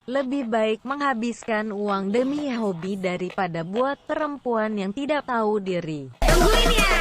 Lebih baik menghabiskan uang demi hobi daripada buat perempuan yang tidak tahu diri. Tungguin ya.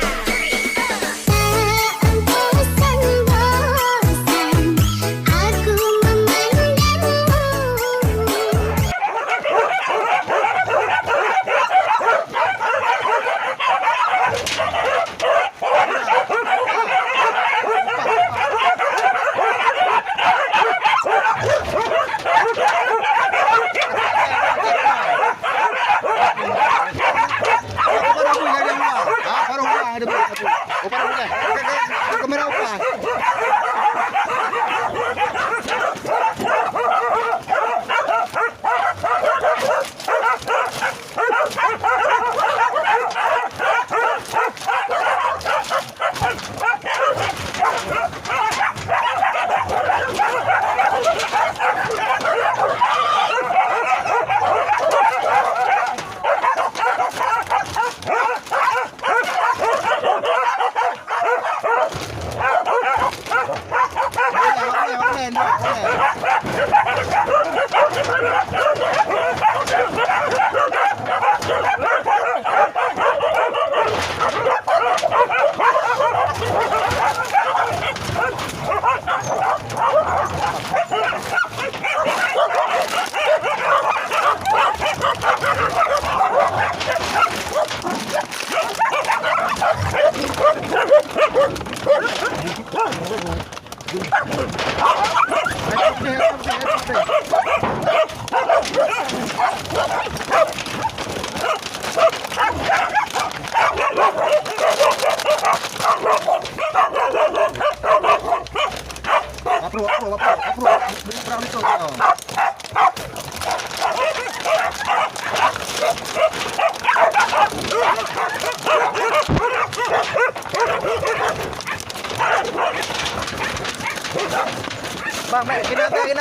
Bang, kinate ya.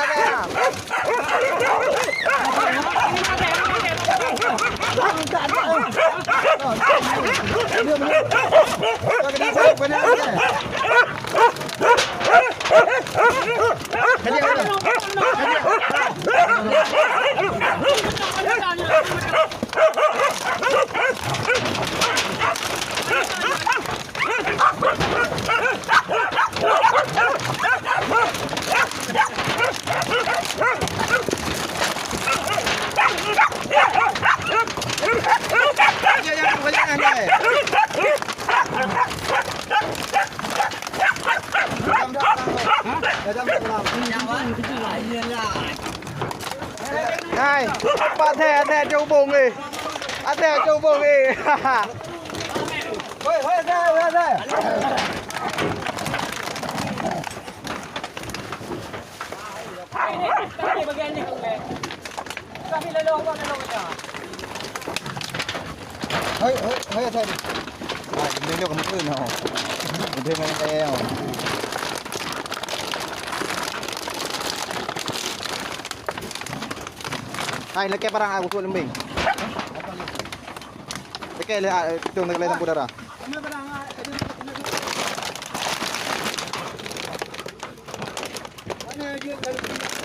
Này, bạn thẻ châu bùng đi. Ăn thẻ châu bùng đi. Hơi ra. Hơi thêm. Mình đưa cái mũi nào. Mình thêm cái tay nào. Ay, laki parang ako tuwa lembing. Laki itong naglay ng pudara. Ano